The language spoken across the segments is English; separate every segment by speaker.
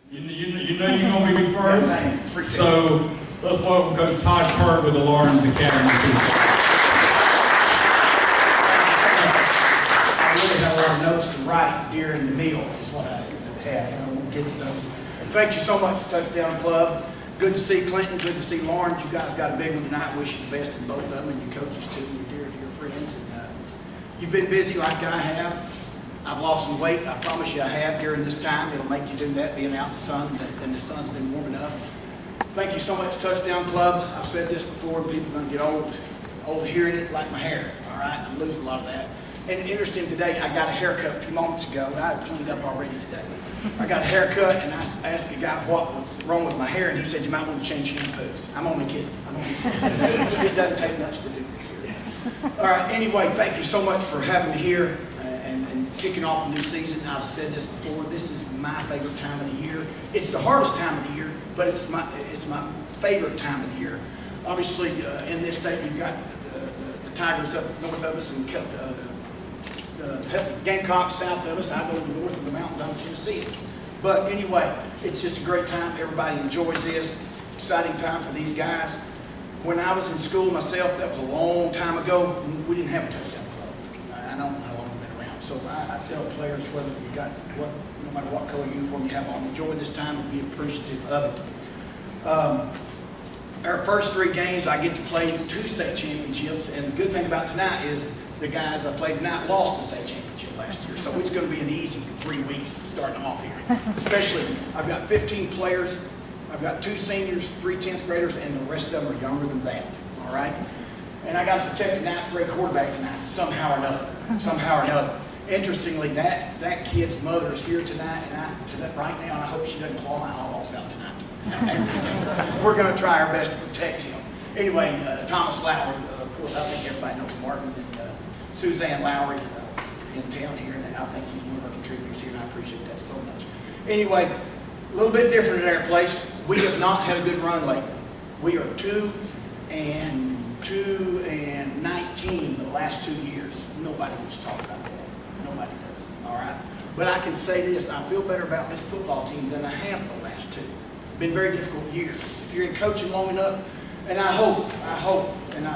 Speaker 1: You know you're going to be first.
Speaker 2: Appreciate it.
Speaker 1: So let's welcome Coach Todd Kirk with the Lawrence Academy.
Speaker 2: I really have a lot of notes to write during the meal, is what I have, and I won't get to those. Thank you so much, Touchdown Club. Good to see Clinton, good to see Lawrence. You guys got a big one tonight. Wish you the best in both of them, and your coaches too, your dear friends. And you've been busy like I have. I've lost some weight. I promise you I have during this time. It'll make you do that, being out in the sun, and the sun's been warm enough. Thank you so much, Touchdown Club. I've said this before, and people are going to get old hearing it like my hair. All right, I'm losing a lot of that. And interesting, today I got a haircut a few moments ago, and I've cleaned up already today. I got a haircut, and I asked the guy what was wrong with my hair, and he said, you might want to change shampoos. I'm only kidding. It doesn't take much to do this here. All right, anyway, thank you so much for having me here and kicking off a new season. I've said this before, this is my favorite time of the year. It's the hardest time of the year, but it's my favorite time of the year. Obviously, in this state, you've got the Tigers up north of us and Gamecocks south of us. I go north of the mountains. I'm in Tennessee. But anyway, it's just a great time. Everybody enjoys this. Exciting time for these guys. When I was in school myself, that was a long time ago, we didn't have a touchdown club. I don't know how long we've been around. So I tell players, whether you got no matter what color uniform you have on, enjoy this time and be appreciative of it. Our first 3 games, I get to play 2 state championships, and the good thing about tonight is the guys I played tonight lost the state championship last year, so it's going to be an easy 3 weeks starting off here. Especially, I've got 15 players, I've got 2 seniors, 3 10th graders, and the rest of them are younger than that, all right? And I got to protect the 9th grade quarterback tonight, somehow or another. Interestingly, that kid's mother is here tonight, and right now, and I hope she doesn't claw my eyeballs out tonight. We're going to try our best to protect him. Anyway, Thomas Lowry, of course, I think everybody knows Martin and Suzanne Lowry in town here, and I think he's one of our contributors here, and I appreciate that so much. Anyway, a little bit different at our place. We have not had a good run lately. We are 2-19 the last 2 years. Nobody wants to talk about that. Nobody does. All right. But I can say this: I feel better about this football team than I have the last 2. Been very difficult years. If you're in coaching long enough, and I hope, and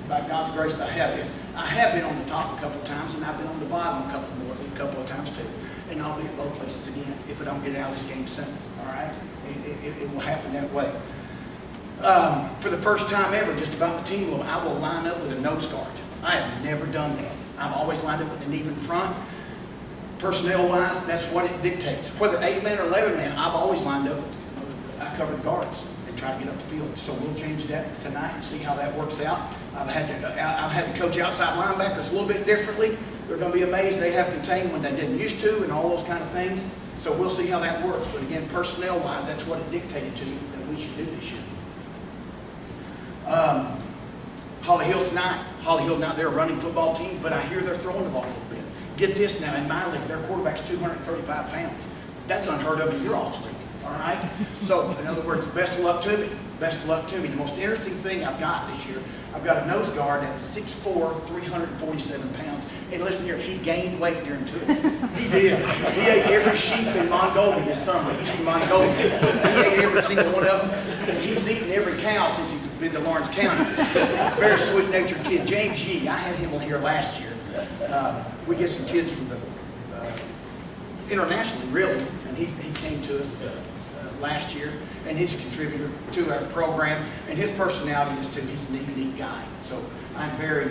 Speaker 2: by God's grace, I have been. I have been on the top a couple of times, and I've been on the bottom a couple of times too. And I'll be at both places again if I don't get out of this game soon. All right, it will happen that way. For the first time ever, just about the team, I will line up with a nose guard. I have never done that. I've always lined up with an even front. Personnel-wise, that's what it dictates. Whether 8-man or 11-man, I've always lined up. I covered guards and try to get up the field. So we'll change that tonight and see how that works out. I've had to coach outside linebackers a little bit differently. They're going to be amazed they have contained when they didn't used to, and all those kind of things. So we'll see how that works. But again, personnel-wise, that's what it dictated to me that we should do this year. Holly Hill tonight. Holly Hill now, they're a running football team, but I hear they're throwing the ball a little bit. Get this now, in my league, their quarterback's 235 pounds. That's unheard of in your all's league. All right? So, in other words, best of luck to me. Best of luck to me. The most interesting thing I've got this year, I've got a nose guard that is 6'4", 347 pounds. And listen here, he gained weight during 2 weeks. He did. He ate every sheep in Mongolia this summer. He's from Mongolia. He ate every single one of them. And he's eaten every cow since he's been to Lawrence County. Very sweet-natured kid. James Yee, I had him here last year. We get some kids from internationally, really, and he came to us last year, and he's a contributor to our program, and his personality is too. He's a neat guy. So I'm very,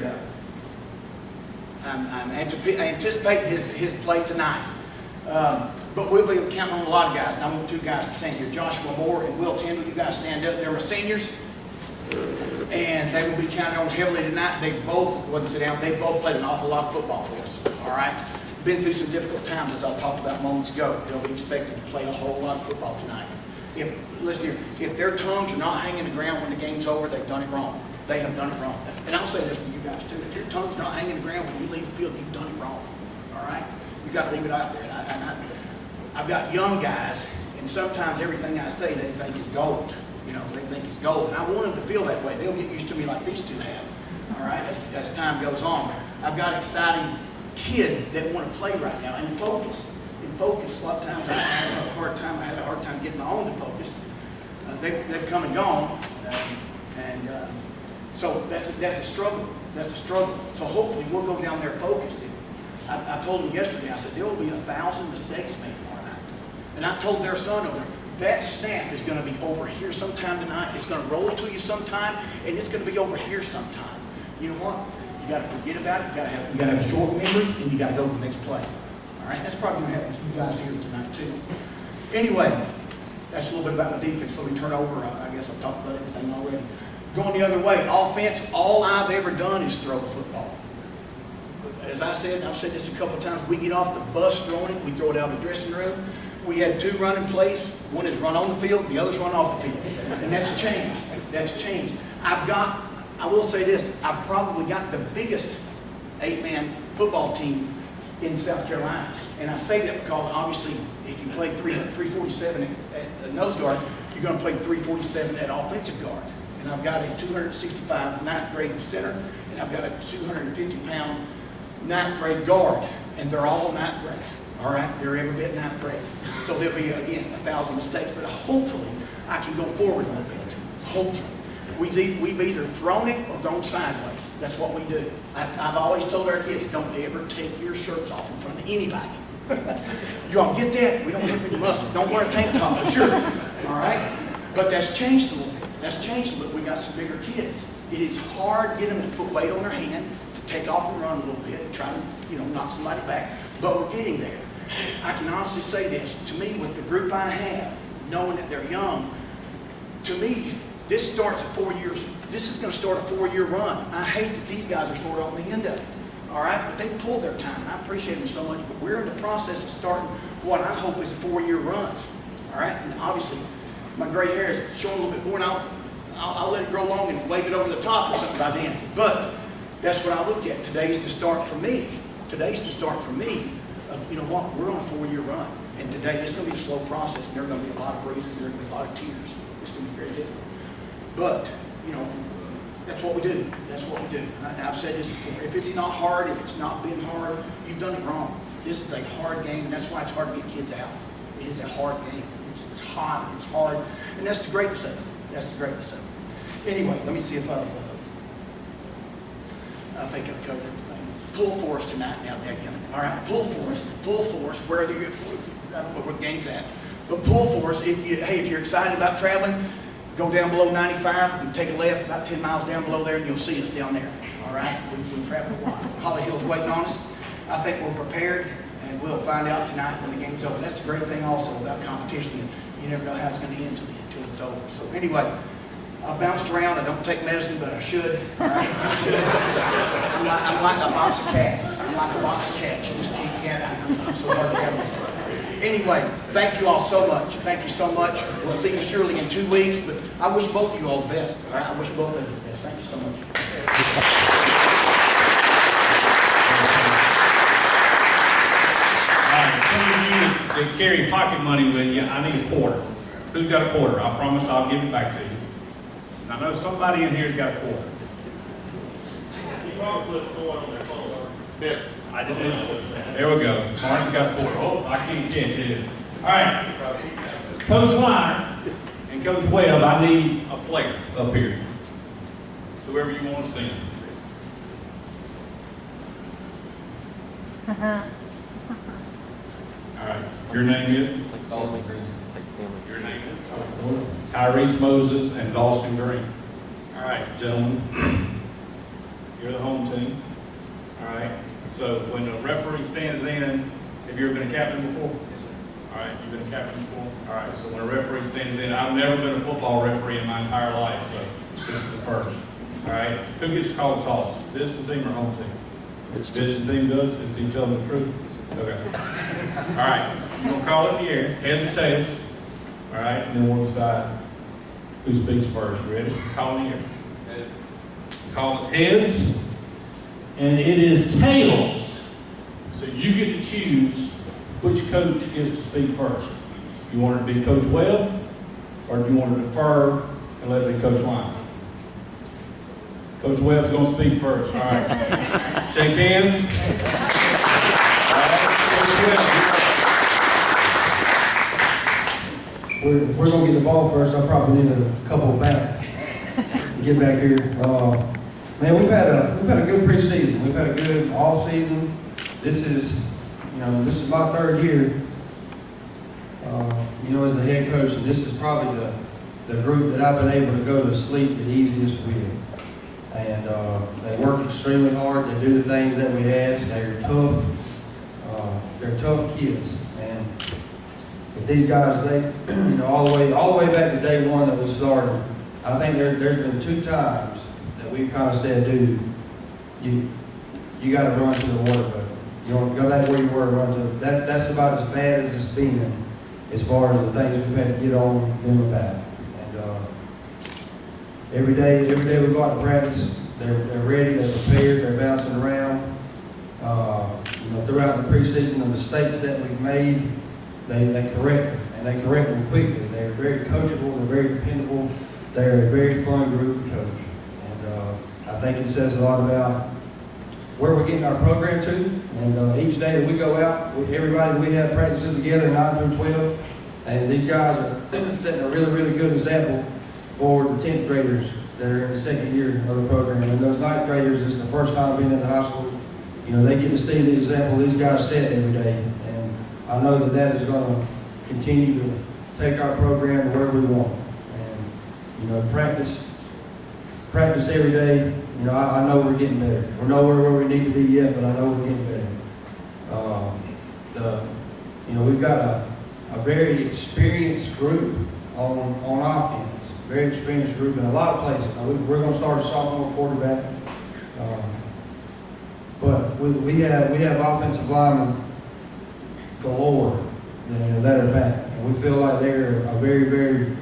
Speaker 2: I anticipate his play tonight. But we'll be counting on a lot of guys, and I want 2 guys to stand here. Joshua Moore and Will Tindall, you guys stand up. They're my seniors, and they will be counted on heavily tonight. They both played an awful lot of football for us, all right? Been through some difficult times, as I talked about moments ago. They'll be expected to play a whole lot of football tonight. Listen here, if their tongues are not hanging the ground when the game's over, they've done it wrong. They have done it wrong. And I'll say this to you guys too. If your tongue's not hanging the ground when you leave the field, you've done it wrong. All right? You've got to leave it out there. I've got young guys, and sometimes everything I say they think is gold. You know, they think it's gold. And I want them to feel that way. They'll get used to me like these 2 have. All right? As time goes on. I've got exciting kids that want to play right now and focus. in focus. A lot of times I had a hard time getting my own to focus. They've come and gone, so that's a struggle. That's a struggle. So hopefully we'll go down there focused. I told them yesterday, I said, there will be 1,000 mistakes made tomorrow night. And I told their son over there, that snap is going to be over here sometime tonight. It's going to roll to you sometime, and it's going to be over here sometime. You know what? You got to forget about it. You got to have a short memory, and you got to go to the next play. All right? That's probably going to happen to you guys here tonight, too. Anyway, that's a little bit about my defense. Let me turn over. I guess I've talked about everything already. Going the other way, offense, all I've ever done is throw the football. As I said, I've said this a couple of times, we get off the bus throwing it, we throw it out of the dressing room. We had 2 running plays. One is run on the field, the other's run off the field. And that's changed. That's changed. I will say this, I've probably got the biggest 8-man football team in South Carolina. And I say that because obviously if you play 347 at nose guard, you're going to play 347 at offensive guard. And I've got a 265 9th grade center, and I've got a 250-pound 9th grade guard, and they're all 9th grade. All right, they're every bit 9th grade. So there'll be, again, 1,000 mistakes, but hopefully I can go forward a little bit. Hopefully. We've either thrown it or gone sideways. That's what we do. I've always told our kids, don't ever take your shirts off in front of anybody. You all get that? We don't have any muscle. Don't wear a tank top for sure. All right? But that's changed a little bit. That's changed a little bit. We got some bigger kids. It is hard to get them to put weight on their hand, to take off and run a little bit, and try to, knock somebody back. But we're getting there. I can honestly say this. To me, with the group I have, knowing that they're young, to me, this starts at 4 years. This is going to start a 4-year run. I hate that these guys are sort of on the end of it. All right? But they pulled their time, and I appreciate them so much. But we're in the process of starting what I hope is a 4-year run. All right? And obviously, my gray hair is showing a little bit more, and I'll let it grow long and wave it over the top or something by then. But that's what I look at. Today's the start for me. Today's the start for me of, you know what, we're on a 4-year run. And today, it's going to be a slow process, and there are going to be a lot of bruises, and there are going to be a lot of tears. It's going to be very difficult. But, that's what we do. That's what we do. And I've said this before. If it's not hard, if it's not been hard, you've done it wrong. This is a hard game, and that's why it's hard to get kids out. It is a hard game. It's hot, it's hard, and that's the greatness of it. That's the greatness of it. Anyway, let me see if I think I've covered everything. Pull for us tonight now, dadgummit. All right, pull for us, where I don't know where the game's at, but pull for us. If you're excited about traveling, go down below 95 and take a left about 10 miles down below there, and you'll see us down there. All right, we've traveled a while. Holly Hill's waiting on us. I think we're prepared, and we'll find out tonight when the game's over. That's the great thing also about competition. You never know how it's going to end until it's over. So anyway, I bounced around. I don't take medicine, but I should. All right, I should. I'm like a box of cats. You just can't get it. I'm so hard to have myself. Anyway, thank you all so much. Thank you so much. We'll see you surely in 2 weeks, but I wish both of you all the best. All right, I wish both of you the best. Thank you so much.
Speaker 1: Some of you that carry pocket money with you, I need a quarter. Who's got a quarter? I promise I'll give it back to you. I know somebody in here's got a quarter.
Speaker 3: You probably put $4 on their phone.
Speaker 1: There. I just did. There we go. Martin's got a quarter. Oh, I can't catch it. All right. Coach Liner and Coach Webb, I need a player up here. Whoever you want to sing. All right. Your name is?
Speaker 4: It's like family green. It's like family.
Speaker 1: Your name is? Tyrese Moses and Dawson Green. All right, gentlemen. You're the home team. All right. So when the referee stands in, have you ever been a captain before?
Speaker 4: Yes, sir.
Speaker 1: All right, you've been a captain before? All right, so when a referee stands in, I've never been a football referee in my entire life, so this is the first. All right, who gets to call the toss? Visiting team or home team? Visiting team does? Is he telling the truth? Okay. All right, you're going to call it in the air, heads or tails. All right, and then we'll decide who speaks first. You ready? Call in the air. Heads. Call is heads, and it is tails. So you get to choose which coach gets to speak first. You want it to be Coach Webb, or do you want to defer and let it be Coach Lyon? Coach Webb's going to speak first. All right. Shake hands. All right. Coach Webb.
Speaker 5: if we're gonna get the ball first, I probably need a couple of bats to get back here. Man, we've had a good preseason. We've had a good off season. This is my third year, as the head coach, and this is probably the group that I've been able to go to sleep the easiest with. And they work extremely hard. They do the things that we ask. They're tough. They're tough kids. And if these guys, all the way back to day one that we started, I think there's been 2 times that we've kind of said, dude, you got to run to the water bucket. You want to go back where you were, run to. That's about as bad as it's been, as far as the things we've had to get on them about. And every day we go out to practice, they're ready, they're prepared, they're bouncing around. Throughout the preseason, the mistakes that we've made, they correct them, and they correct them quickly. They're very coachable, they're very dependable, they're a very fun group to coach. And I think it says a lot about where we're getting our program to. And each day that we go out, we have practices together, 9 through 12, and these guys are setting a really, really good example for the 10th graders that are in the second year of the program. And those 9th graders, it's the first time being in the high school. They get to see the example these guys set every day. And I know that is going to continue to take our program to where we want. And, practice every day. I know we're getting better. We're nowhere where we need to be yet, but I know we're getting better. We've got a very experienced group on offense. Very experienced group in a lot of places. Now, we're going to start a sophomore quarterback. But we have offensive linemen galore that are back. And we feel like they're a very, very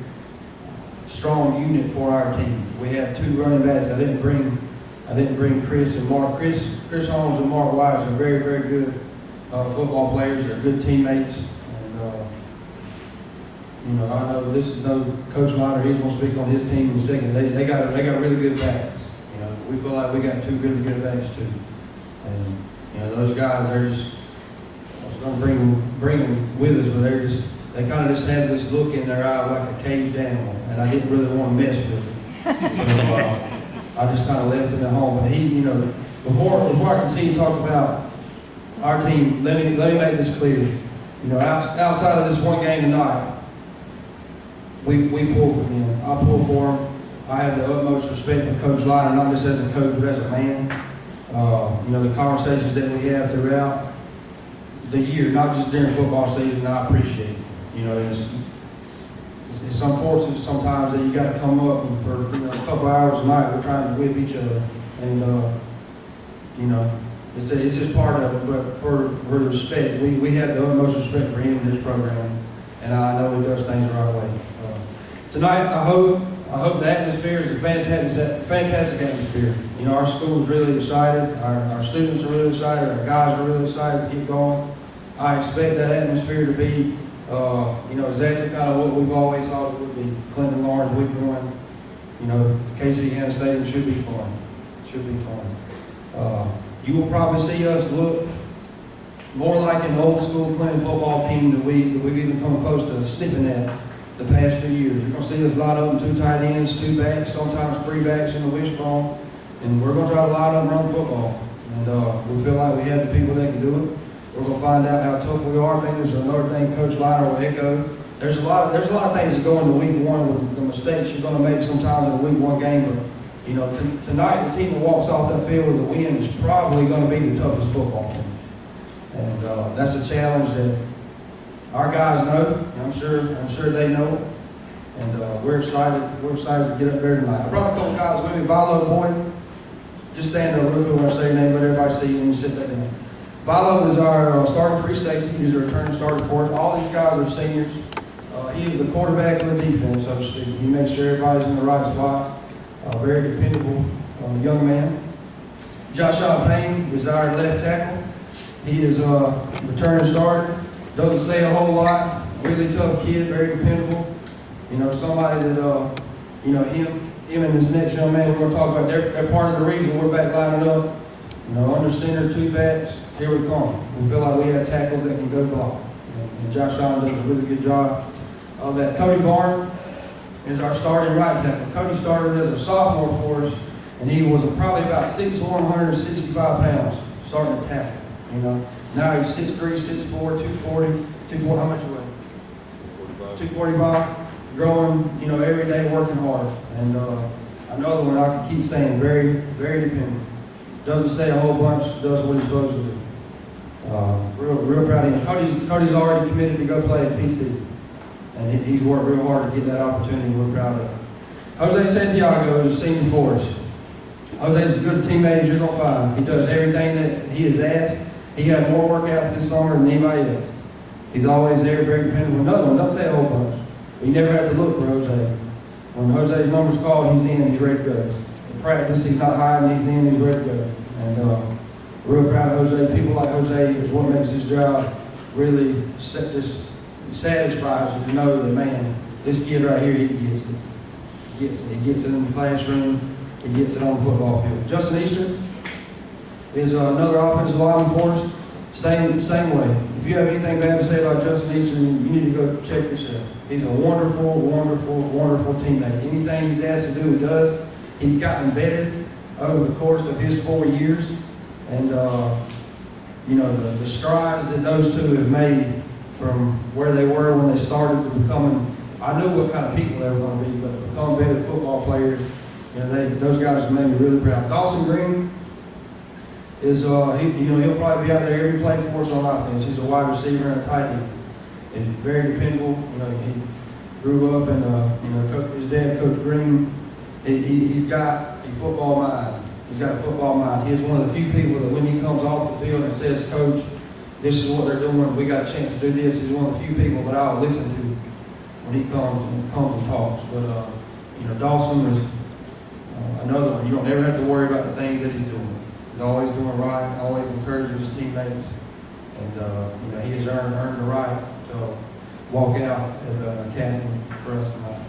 Speaker 5: strong unit for our team. We have 2 running backs. I didn't bring Chris and Mark. Chris Holmes and Mark Wise are very, very good football players. They're good teammates. And I know this is Coach Miner. He's going to speak on his team in a second. They got really good backs. We feel like we got 2 really good backs too. And those guys, I was going to bring them with us, but they kind of just had this look in their eye like a caged animal, and I didn't really want to mess with them. So I just kind of left him at home. But before I continue to talk about our team, let me make this clear. Outside of this one game tonight, we pull for them. I pull for them. I have the utmost respect for Coach Liner, not just as a coach, but as a man. The conversations that we have throughout the year, not just during football season, I appreciate it. It's unfortunate sometimes that you got to come up and for a couple hours a night we're trying to whip each other, and it's just part of it. But for respect, we have the utmost respect for him in this program, and I know he does things the right way. Tonight, I hope the atmosphere is a fantastic atmosphere. Our school is really excited. Our students are really excited. Our guys are really excited to get going. I expect that atmosphere to be, exactly kind of what we've always thought it would be. Clinton Lawrence Week 1, KC Hanna Stadium should be fun. You will probably see us look more like an old school Clinton football team that we've even come close to sniffing at the past 2 years. You're going to see us line up 2 tight ends, 2 backs, sometimes 3 backs in the wishbone, and we're going to try to line up and run football. And we feel like we have the people that can do it. We're going to find out how tough we are. I think there's another thing Coach Liner will echo. There's a lot of things that go into week 1 with the mistakes you're going to make sometimes in a week 1 game. But tonight the team that walks off that field with a win is probably going to be the toughest football team. And that's a challenge that our guys know, and I'm sure they know it, and we're excited to get up there tonight. I brought a couple guys with me. Vilo Boyd, just stand up real quick when I say your name, let everybody see you, and you sit back down. Vilo is our starting free safety. He's a returning starter for it. All these guys are seniors. He is the quarterback of the defense, so to speak. He makes sure everybody's in the right spot. Very dependable young man. Joshua Payne is our left tackle. He is a returning starter. Doesn't say a whole lot. Really tough kid, very dependable. Somebody that, him and this next young man we're going to talk about, they're part of the reason we're back lining up. Under center, 2 backs, here we come. We feel like we have tackles that can go block. And Josh Allen does a really good job. that Cody Barn is our starting right tackle. Cody started as a sophomore for us, and he was probably about 6'1", 165 pounds, starting at tackle. You know, now he's 6'3", 6'4", 240, 240. How much you weigh? 245. Growing, you know, every day, working hard. And another one I can keep saying, very, very dependable. Doesn't say a whole bunch, does what he's supposed to do. Real proud of him. Cody's already committed to go play at PC. And he's worked real hard to get that opportunity. We're proud of him. Jose Santiago is a senior for us. Jose's a good teammate as you're going to find. He does everything that he is asked. He had more workouts this summer than anybody else. He's always there, very dependable. Another one, don't say a whole bunch. But you never have to look for Jose. When Jose's number's called, he's in, he's ready to go. In practice, he's not hiding, he's in, he's ready to go. And real proud of Jose. People like Jose is what makes his job really satisfies you to know that, man, this kid right here, he gets it. He gets it. He gets it in the classroom. He gets it on the football field. Justin Easter is another offensive lineman for us. Same way. If you have anything bad to say about Justin Easter, you need to go check yourself. He's a wonderful, wonderful, wonderful teammate. Anything he's asked to do, he does. He's gotten better over the course of his 4 years. And, you know, the strides that those two have made from where they were when they started to becoming, I knew what kind of people they were going to be, but to become better football players, you know, those guys have made me really proud. Dawson Green is, he'll probably be out there every play for us on offense. He's a wide receiver and a tight end. He's very dependable. You know, he grew up in, his dad, Coach Green. He's got a football mind. He's got a football mind. He's one of the few people that when he comes off the field and says, Coach, this is what they're doing, we got a chance to do this. He's one of the few people that I'll listen to when he comes and talks. But, you know, Dawson is another one. You don't ever have to worry about the things that he's doing. He's always doing right, always encouraging his teammates. And, you know, he has earned the right to walk out as a captain for us tonight.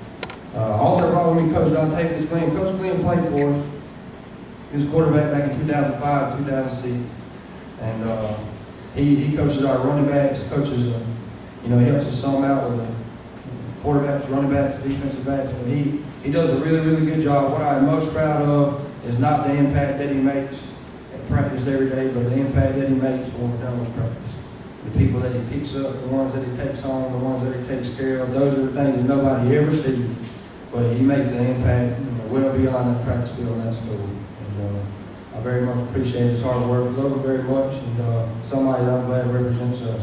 Speaker 5: Also brought with me Coach Dante Glenn. Coach Glenn played for us. He was a quarterback back in 2005, 2006. And he coaches our running backs, coaches, you know, he helps us some out with quarterbacks, running backs, defensive backs. But he does a really, really good job. What I'm most proud of is not the impact that he makes at practice every day, but the impact that he makes when we're done with practice. The people that he picks up, the ones that he takes home, the ones that he takes care of, those are the things that nobody ever sees. But he makes an impact, you know, well beyond that practice field and that school. And I very much appreciate his hard work. Love him very much, and somebody that I'm glad represents us.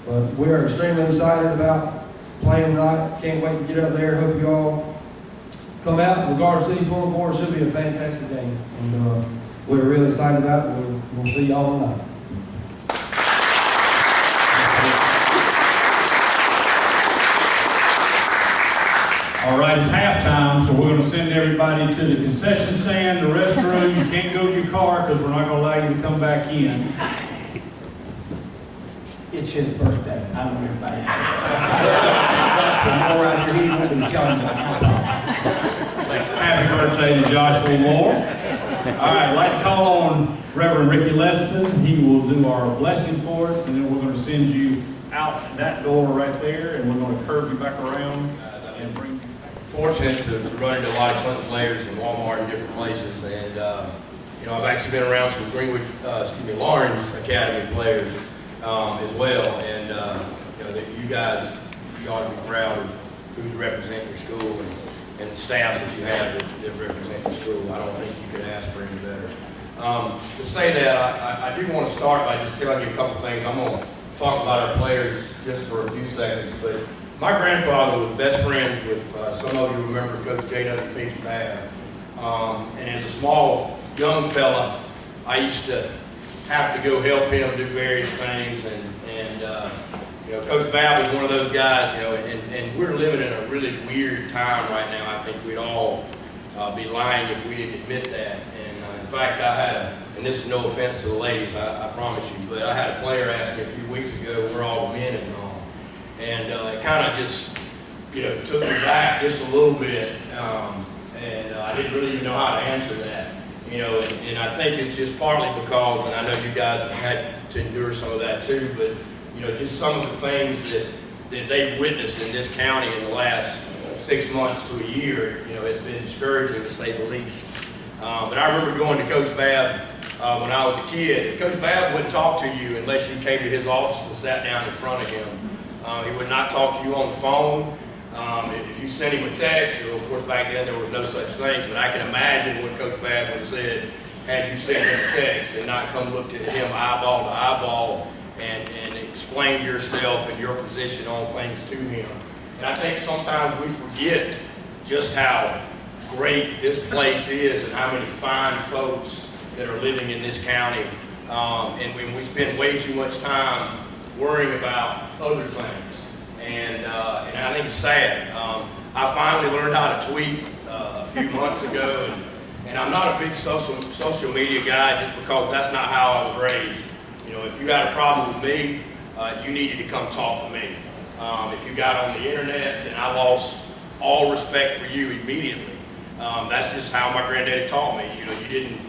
Speaker 5: But we are extremely excited about playing tonight. Can't wait to get up there. Hope you all come out. Regardless of who you're pulling for, it should be a fantastic game. And we're really excited about it. We'll see y'all tonight.
Speaker 1: All right, it's halftime, so we're going to send everybody to the concession stand, the restroom. You can't go to your car because we're not going to allow you to come back in.
Speaker 2: It's his birthday. I want everybody to know. Moore out here, he won't be challenging.
Speaker 1: Happy birthday to Joshua Moore. All right, I'd like to call on Reverend Ricky Ledson. He will do our blessing for us, and then we're going to send you out that door right there, and we're going to curve you back around and bring you.
Speaker 6: Fortunate to run into a lot of Clinton players in Walmart and different places, and you know, I've actually been around some Lawrence Academy players as well, and you know, that you guys, you ought to be proud of who's representing your school and the staffs that you have that represent your school. I don't think you could ask for any better. To say that, I do want to start by just telling you a couple things. I'm going to talk about our players just for a few seconds, but my grandfather was best friends with, some of you remember Coach J.W. Pinky Babb. And as a small, young fella, I used to have to go help him do various things. And you know, Coach Babb was one of those guys, you know, and we're living in a really weird time right now. I think we'd all be lying if we didn't admit that. And in fact, I had and this is no offense to the ladies, I promise you, but I had a player ask me a few weeks ago where all the men had gone. And it kind of just, you know, took me back just a little bit, and I didn't really even know how to answer that, you know, and I think it's just partly because, and I know you guys have had to endure some of that too, but, you know, just some of the things that that they've witnessed in this county in the last 6 months to a year, you know, has been discouraging to say the least. But I remember going to Coach Babb when I was a kid, and Coach Babb wouldn't talk to you unless you came to his office and sat down in front of him. He would not talk to you on the phone. If you sent him a text, or of course back then there was no such things, but I can imagine what Coach Babb would have said had you sent him a text and not come look at him eyeball to eyeball and explain yourself and your position on things to him. And I think sometimes we forget just how great this place is and how many fine folks that are living in this county. And when we spend way too much time worrying about other things. And I think it's sad. I finally learned how to tweet a few months ago, and I'm not a big social media guy just because that's not how I was raised. You know, if you had a problem with me, you needed to come talk to me. If you got on the internet, then I lost all respect for you immediately. That's just how my granddaddy taught me. You know, you didn't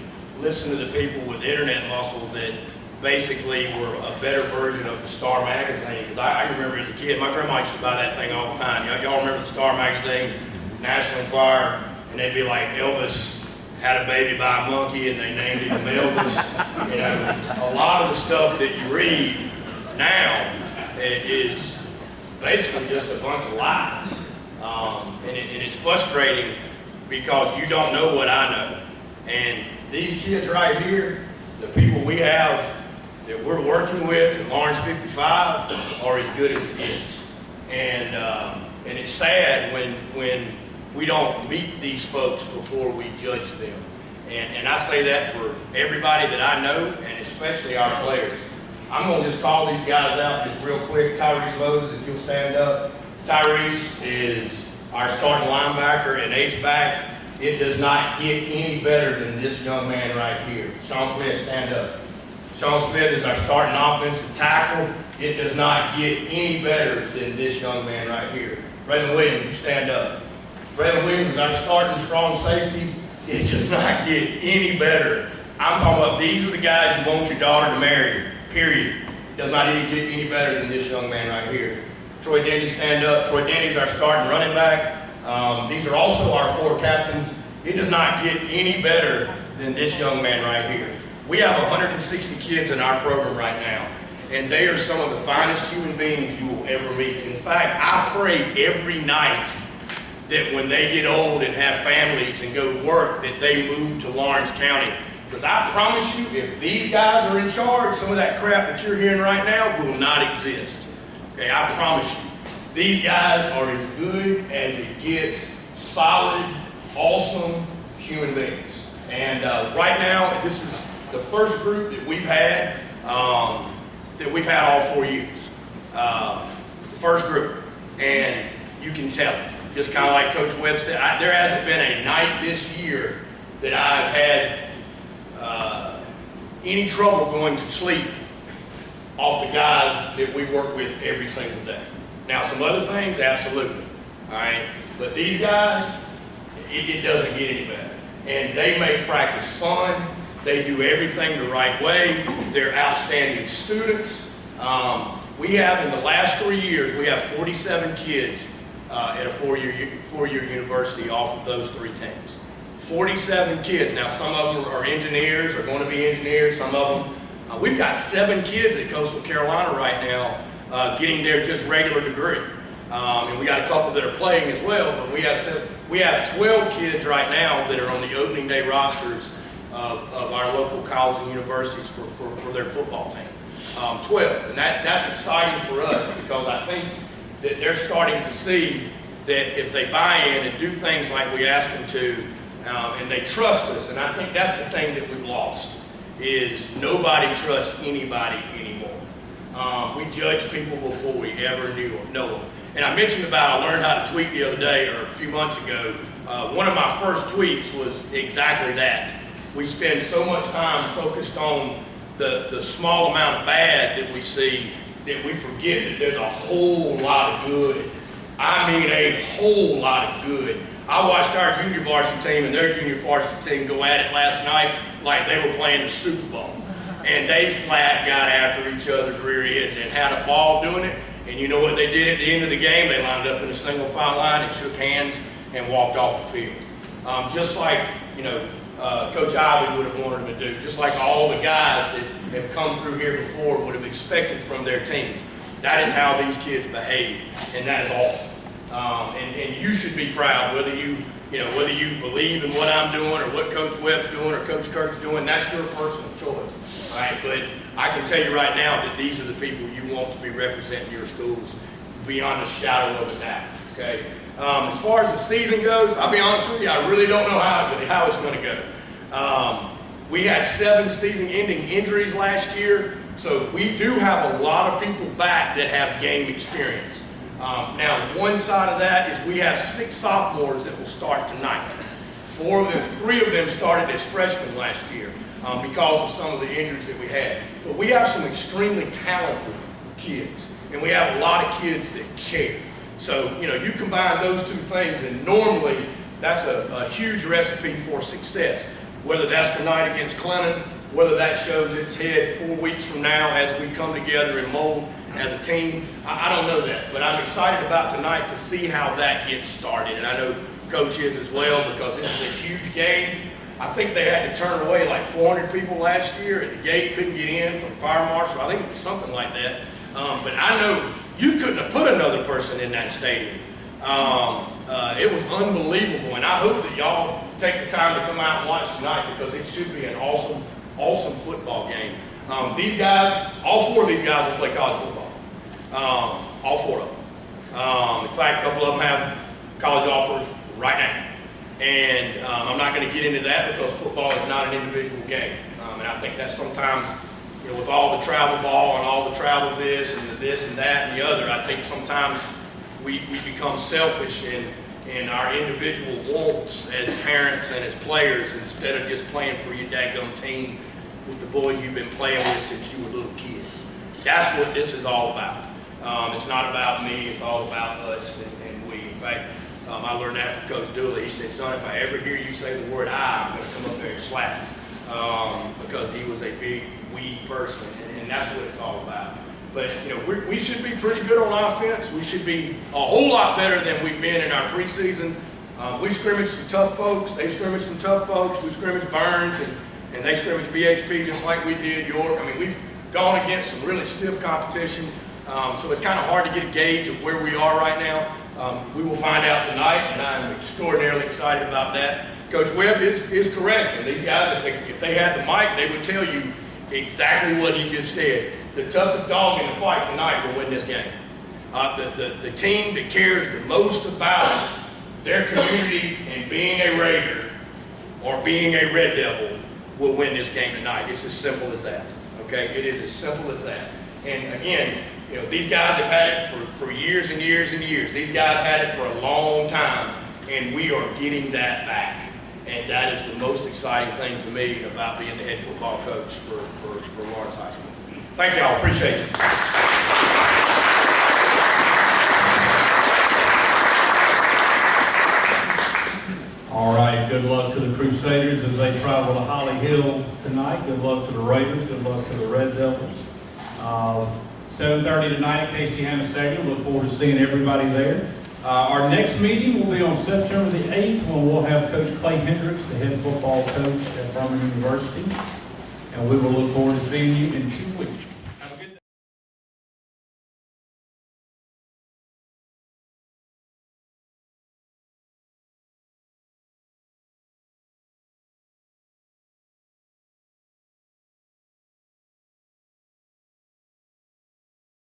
Speaker 6: listen to the people with internet muscle that basically were a better version of the Star magazine. Because I remember as a kid, my grandma used to buy that thing all the time. Y'all remember the Star magazine, National Enquirer, and they'd be like, Elvis had a baby by a monkey and they named him Elvis. You know, a lot of the stuff that you read now is basically just a bunch of lies. And it's frustrating because you don't know what I know. And these kids right here, the people we have that we're working with in Lawrence 55 are as good as it gets. And it's sad when we don't meet these folks before we judge them. And I say that for everybody that I know, and especially our players. I'm going to just call these guys out just real quick. Tyrese Moses, if you'll stand up. Tyrese is our starting linebacker and H-back. It does not get any better than this young man right here. Sean Smith, stand up. Sean Smith is our starting offensive tackle. It does not get any better than this young man right here. Braylon Williams, you stand up. Braylon Williams is our starting strong safety. It does not get any better. I'm talking about these are the guys you want your daughter to marry, period. It does not even get any better than this young man right here. Troy Denny, stand up. Troy Denny is our starting running back. These are also our 4 captains. It does not get any better than this young man right here. We have 160 kids in our program right now, and they are some of the finest human beings you will ever meet. In fact, I pray every night that when they get old and have families and go to work, that they move to Lawrence County. Because I promise you, if these guys are in charge, some of that crap that you're hearing right now will not exist. Okay, I promise you. These guys are as good as it gets, solid, awesome human beings. And right now, this is the first group that we've had all 4 years. The first group. And you can tell it. Just kind of like Coach Webb said, there hasn't been a night this year that I've had any trouble going to sleep off the guys that we work with every single day. Now, some other things, absolutely, all right? But these guys, it doesn't get any better. And they make practice fun. They do everything the right way. They're outstanding students. We have, in the last 3 years, we have 47 kids at a four-year university off of those 3 teams. 47 kids. Now, some of them are engineers, are going to be engineers, some of them. We've got 7 kids at Coastal Carolina right now getting their just regular degree. And we got a couple that are playing as well, but we have 12 kids right now that are on the opening day rosters of our local colleges and universities for their football team. 12, and that's exciting for us because I think that they're starting to see that if they buy in and do things like we ask them to, and they trust us, and I think that's the thing that we've lost, is nobody trusts anybody anymore. We judge people before we ever know them. And I mentioned about I learned how to tweet the other day, or a few months ago. One of my first tweets was exactly that. We spend so much time focused on the small amount of bad that we see that we forget that there's a whole lot of good. I mean a whole lot of good. I watched our junior varsity team and their junior varsity team go at it last night like they were playing the Super Bowl. And they flat got after each other's rear ends and had a ball doing it. And you know what they did at the end of the game? They lined up in a single file line and shook hands and walked off the field. Just like, Coach Ivy would have wanted them to do, just like all the guys that have come through here before would have expected from their teams. That is how these kids behave, and that is awesome. And you should be proud, whether you believe in what I'm doing or what Coach Webb's doing or Coach Kirk's doing. That's your personal choice, all right? But I can tell you right now that these are the people you want to be representing your schools beyond a shadow of a doubt, okay? As far as the season goes, I'll be honest with you, I really don't know how it's going to go. We had 7 season-ending injuries last year, so we do have a lot of people back that have game experience. Now, one side of that is we have 6 sophomores that will start tonight. 3 of them started as freshmen last year because of some of the injuries that we had. But we have some extremely talented kids, and we have a lot of kids that care. So, you combine those 2 things, and normally that's a huge recipe for success. Whether that's tonight against Clinton, whether that shows its head 4 weeks from now as we come together and mold as a team, I don't know that. But I'm excited about tonight to see how that gets started. And I know Coach is as well, because this is a huge game. I think they had to turn away like 400 people last year at the gate, couldn't get in from fire marshal. I think it was something like that. But I know you couldn't have put another person in that stadium. It was unbelievable, and I hope that y'all take the time to come out and watch tonight, because it should be an awesome, awesome football game. These guys, all 4 of these guys will play college football. All 4 of them. In fact, a couple of them have college offers right now. And I'm not going to get into that, because football is not an individual game. And I think that's sometimes, with all the travel ball and all the travel this and that and the other, I think sometimes we become selfish in our individual wants as parents and as players, instead of just playing for your daggum team with the boys you've been playing with since you were little kids. That's what this is all about. It's not about me, it's all about us and we. In fact, I learned that from Coach Dooley. He said, son, if I ever hear you say the word I, I'm going to come up there and slap you. Because he was a big we person, and that's what it's all about. But, we should be pretty good on offense. We should be a whole lot better than we've been in our preseason. We scrimmaged some tough folks. They scrimmaged some tough folks. We scrimmaged Burns, and they scrimmaged BHP just like we did York. I mean, we've gone against some really stiff competition. So it's kind of hard to get a gauge of where we are right now. We will find out tonight, and I'm extraordinarily excited about that. Coach Webb is correct, and these guys, if they had the mic, they would tell you exactly what he just said. The toughest dog in the fight tonight will win this game. The team that cares the most about their community and being a Raider or being a Red Devil will win this game tonight. It's as simple as that, okay? It is as simple as that. And again, these guys have had it for years and years and years. These guys had it for a long time, and we are getting that back. And that is the most exciting thing to me about being the head football coach for Lawrence High School. Thank y'all, appreciate you.
Speaker 1: All right, good luck to the Crusaders as they travel to Holly Hill tonight. Good luck to the Raiders, good luck to the Red Devils. 7:30 tonight at Casey Hanna Stadium. Look forward to seeing everybody there. Our next meeting will be on September the 8th, when we'll have Coach Clay Hendricks, the head football coach at Furman University. And we will look forward to seeing you in 2 weeks.